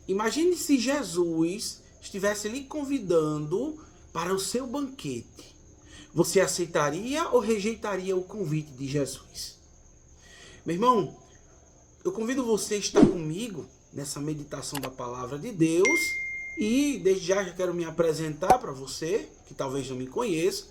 Imagine se Jesus estivesse lhe convidando para o seu banquete. Você aceitaria ou rejeitaria o convite de Jesus? Meu irmão, eu convido você a estar comigo nessa meditação da palavra de Deus. E desde já quero me apresentar para você, que talvez não me conheça.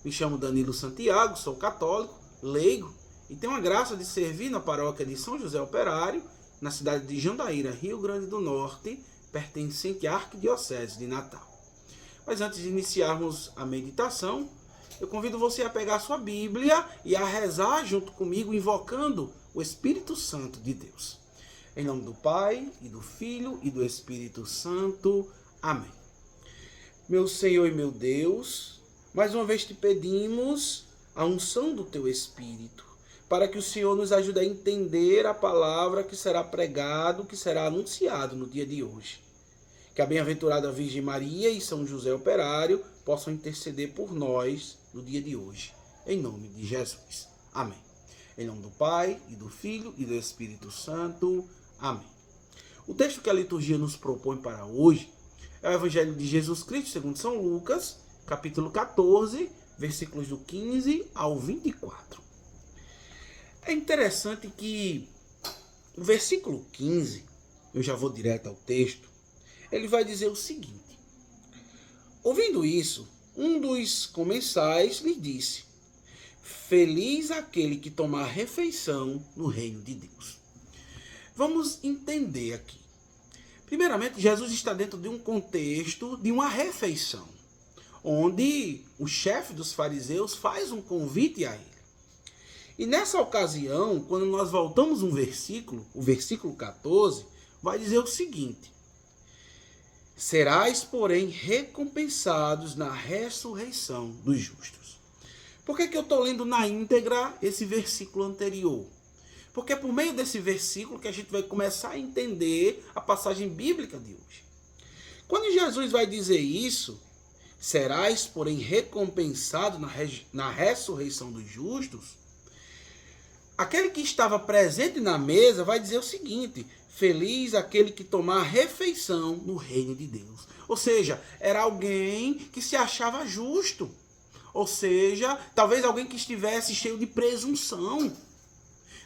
Me chamo Danilo Santiago, sou católico, leigo, e tenho a graça de servir na paróquia de São José Operário, na cidade de Jandaíra, Rio Grande do Norte, pertencente à Arquidiocese de Natal. Mas antes de iniciarmos a meditação, eu convido você a pegar a sua Bíblia e a rezar junto comigo, invocando o Espírito Santo de Deus. Em nome do Pai, e do Filho, e do Espírito Santo. Amém. Meu Senhor e meu Deus, mais uma vez te pedimos a unção do teu Espírito, para que o Senhor nos ajude a entender a palavra que será pregado, que será anunciado no dia de hoje. Que a bem-aventurada Virgem Maria e São José Operário possam interceder por nós no dia de hoje. Em nome de Jesus. Amém. Em nome do Pai, e do Filho, e do Espírito Santo. Amém. O texto que a liturgia nos propõe para hoje é o Evangelho de Jesus Cristo segundo São Lucas, capítulo 14, versículos do 15 ao 24. É interessante que o versículo 15, eu já vou direto ao texto, ele vai dizer o seguinte: ouvindo isso, um dos comensais lhe disse: feliz aquele que tomar refeição no reino de Deus. Vamos entender aqui. Primeiramente, Jesus está dentro de um contexto de uma refeição, onde o chefe dos fariseus faz um convite a ele. E nessa ocasião, quando nós voltamos um versículo, o versículo 14, vai dizer o seguinte: serás, porém, recompensados na ressurreição dos justos. Por que eu estou lendo na íntegra esse versículo anterior? Porque é por meio desse versículo que a gente vai começar a entender a passagem bíblica de hoje. Quando Jesus vai dizer isso, serás, porém, recompensado na ressurreição dos justos, aquele que estava presente na mesa vai dizer o seguinte: feliz aquele que tomar refeição no reino de Deus. Ou seja, era alguém que se achava justo. Ou seja, talvez alguém que estivesse cheio de presunção.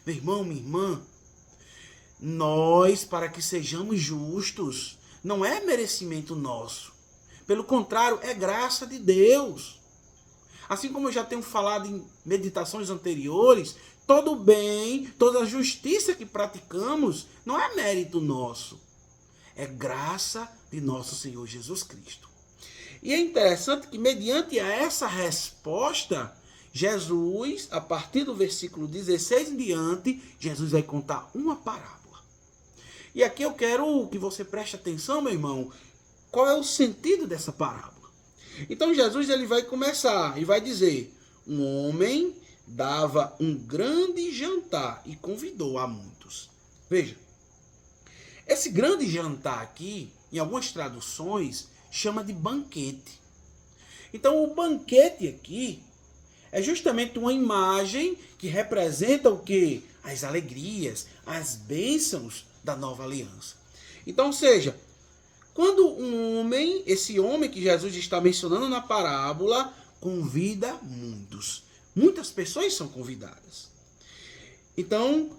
Meu irmão, minha irmã, nós, para que sejamos justos, não é merecimento nosso. Pelo contrário, é graça de Deus. Assim como eu já tenho falado em meditações anteriores, todo o bem, toda a justiça que praticamos não é mérito nosso. É graça de nosso Senhor Jesus Cristo. E é interessante que, mediante a essa resposta, Jesus, a partir do versículo 16 em diante, Jesus vai contar uma parábola. E aqui eu quero que você preste atenção, meu irmão, qual é o sentido dessa parábola. Então Jesus ele vai começar e vai dizer: um homem dava um grande jantar e convidou a muitos. Veja, esse grande jantar aqui, em algumas traduções, chama de banquete. Então o banquete aqui é justamente uma imagem que representa o quê? As alegrias, as bênçãos da nova aliança. Então, ou seja, quando um homem, esse homem que Jesus está mencionando na parábola, convida muitos. Muitas pessoas são convidadas. Então,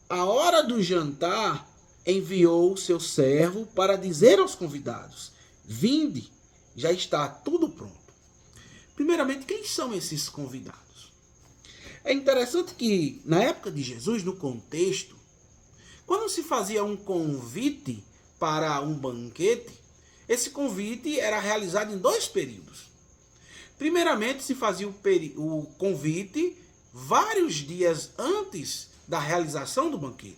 a hora do jantar, enviou o seu servo para dizer aos convidados: vinde, já está tudo pronto. Primeiramente, quem são esses convidados? É interessante que, na época de Jesus, no contexto, quando se fazia um convite para um banquete, esse convite era realizado em dois períodos. Primeiramente, se fazia o convite vários dias antes da realização do banquete.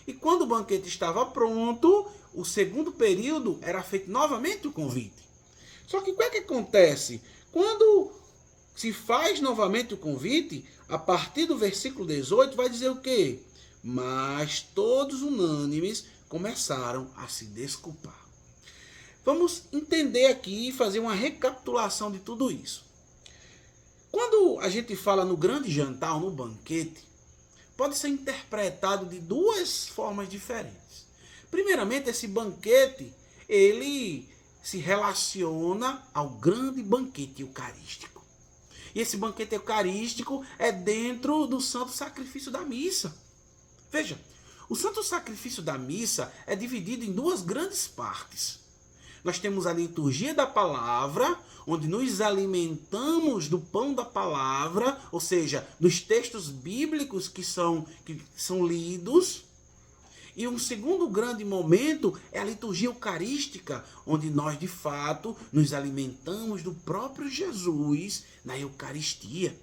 E quando o banquete estava pronto, o segundo período era feito novamente o convite. Só que o que é que acontece? Quando se faz novamente o convite, a partir do versículo 18 vai dizer o quê? Mas todos unânimes começaram a se desculpar. Vamos entender aqui e fazer uma recapitulação de tudo isso. Quando a gente fala no grande jantar ou no banquete, pode ser interpretado de duas formas diferentes. Primeiramente, esse banquete, ele se relaciona ao grande banquete eucarístico. E esse banquete eucarístico é dentro do santo sacrifício da missa. Veja, o santo sacrifício da missa é dividido em duas grandes partes. Nós temos a liturgia da palavra, onde nos alimentamos do pão da palavra, ou seja, dos textos bíblicos que são lidos. E um segundo grande momento é a liturgia eucarística, onde nós, de fato, nos alimentamos do próprio Jesus na Eucaristia.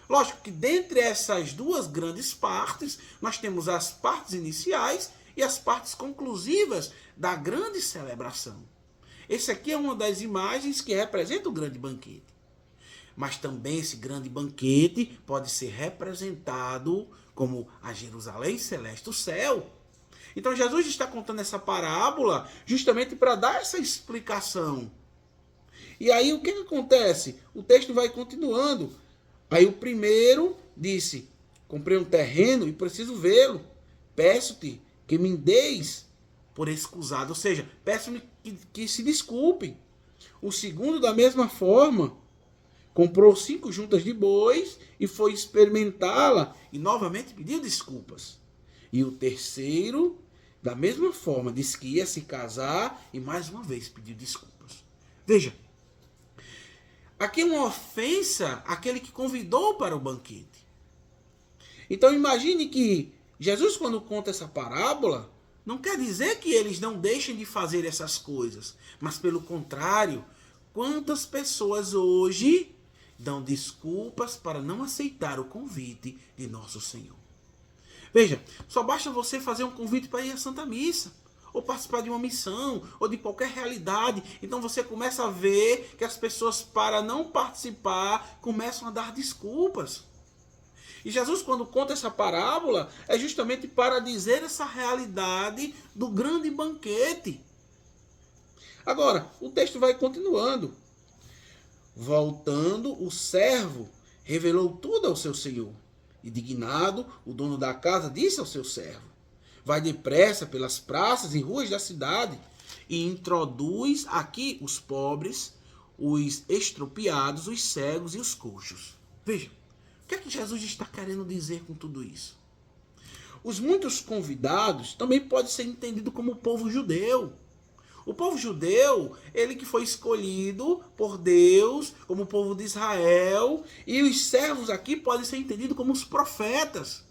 Lógico que dentre essas duas grandes partes, nós temos as partes iniciais e as partes conclusivas da grande celebração. Esse aqui é uma das imagens que representa o grande banquete. Mas também esse grande banquete pode ser representado como a Jerusalém celeste, o céu. Então Jesus está contando essa parábola justamente para dar essa explicação. E aí o que acontece? O texto vai continuando. Aí o primeiro disse: comprei um terreno e preciso vê-lo. Peço-te que me deis por excusado. Ou seja, peço-me que se desculpem. O segundo, da mesma forma, comprou 5 juntas de bois e foi experimentá-la e novamente pediu desculpas. E o terceiro, da mesma forma, disse que ia se casar e mais uma vez pediu desculpas. Veja, aqui é uma ofensa àquele que convidou para o banquete. Então imagine que Jesus, quando conta essa parábola, não quer dizer que eles não deixem de fazer essas coisas, mas pelo contrário, quantas pessoas hoje dão desculpas para não aceitar o convite de nosso Senhor. Veja, só basta você fazer um convite para ir à Santa Missa, ou participar de uma missão, ou de qualquer realidade. Então você começa a ver que as pessoas, para não participar, começam a dar desculpas. E Jesus, quando conta essa parábola, é justamente para dizer essa realidade do grande banquete. Agora, o texto vai continuando. Voltando, o servo revelou tudo ao seu senhor. Indignado, o dono da casa disse ao seu servo: vai depressa pelas praças e ruas da cidade e introduz aqui os pobres, os estropiados, os cegos e os coxos. Veja, o que é que Jesus está querendo dizer com tudo isso? Os muitos convidados também pode ser entendido como o povo judeu. O povo judeu, ele que foi escolhido por Deus como o povo de Israel, e os servos aqui podem ser entendidos como os profetas.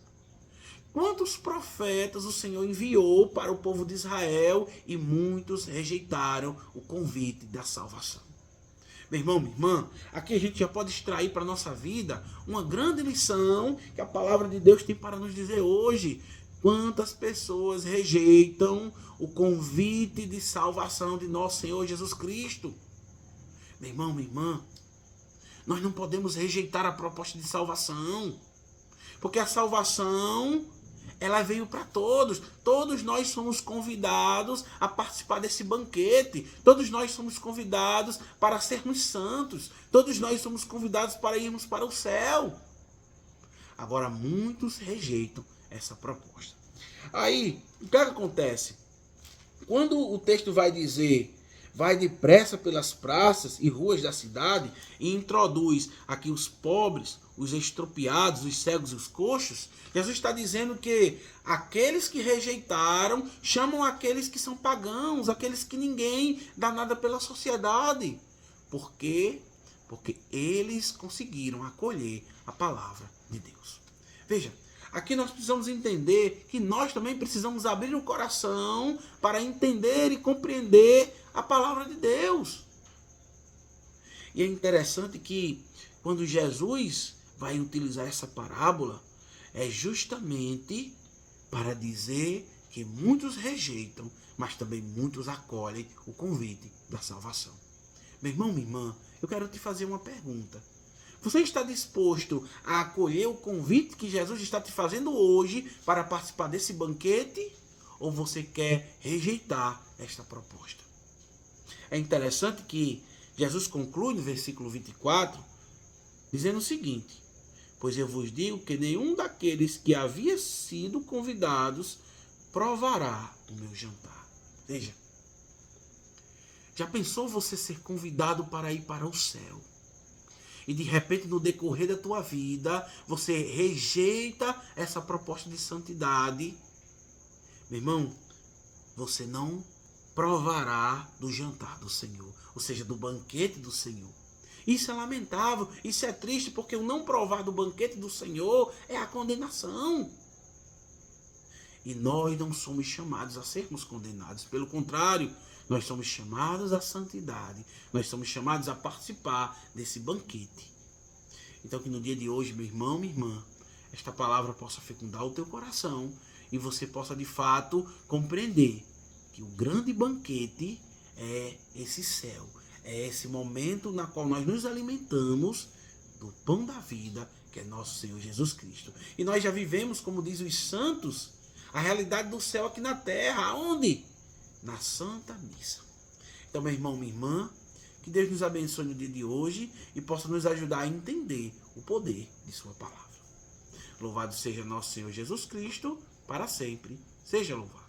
Quantos profetas o Senhor enviou para o povo de Israel e muitos rejeitaram o convite da salvação? Meu irmão, minha irmã, aqui a gente já pode extrair para a nossa vida uma grande lição que a palavra de Deus tem para nos dizer hoje. Quantas pessoas rejeitam o convite de salvação de nosso Senhor Jesus Cristo? Meu irmão, minha irmã, nós não podemos rejeitar a proposta de salvação, porque a salvação, ela veio para todos. Todos nós somos convidados a participar desse banquete. Todos nós somos convidados para sermos santos. Todos nós somos convidados para irmos para o céu. Agora, muitos rejeitam essa proposta. Aí, o que acontece? Quando o texto vai dizer: vai depressa pelas praças e ruas da cidade e introduz aqui os pobres, os estropiados, os cegos e os coxos, Jesus está dizendo que aqueles que rejeitaram chamam aqueles que são pagãos, aqueles que ninguém dá nada pela sociedade. Por quê? Porque eles conseguiram acolher a palavra de Deus. Veja, aqui nós precisamos entender que nós também precisamos abrir o coração para entender e compreender a palavra de Deus. E é interessante que quando Jesus vai utilizar essa parábola, é justamente para dizer que muitos rejeitam, mas também muitos acolhem o convite da salvação. Meu irmão, minha irmã, eu quero te fazer uma pergunta. Você está disposto a acolher o convite que Jesus está te fazendo hoje para participar desse banquete? Ou você quer rejeitar esta proposta? É interessante que Jesus conclui no versículo 24, dizendo o seguinte: pois eu vos digo que nenhum daqueles que havia sido convidados provará do meu jantar. Veja, já pensou você ser convidado para ir para o céu? E de repente, no decorrer da tua vida, você rejeita essa proposta de santidade. Meu irmão, você não provará do jantar do Senhor, ou seja, do banquete do Senhor. Isso é lamentável, isso é triste, porque o não provar do banquete do Senhor é a condenação. E nós não somos chamados a sermos condenados, pelo contrário, nós somos chamados à santidade, nós somos chamados a participar desse banquete. Então que no dia de hoje, meu irmão, minha irmã, esta palavra possa fecundar o teu coração e você possa de fato compreender que o grande banquete é esse céu, é esse momento na qual nós nos alimentamos do pão da vida, que é nosso Senhor Jesus Cristo. E nós já vivemos, como diz os santos, a realidade do céu aqui na terra. Aonde? Na Santa Missa. Então, meu irmão, minha irmã, que Deus nos abençoe no dia de hoje e possa nos ajudar a entender o poder de sua palavra. Louvado seja nosso Senhor Jesus Cristo, para sempre seja louvado.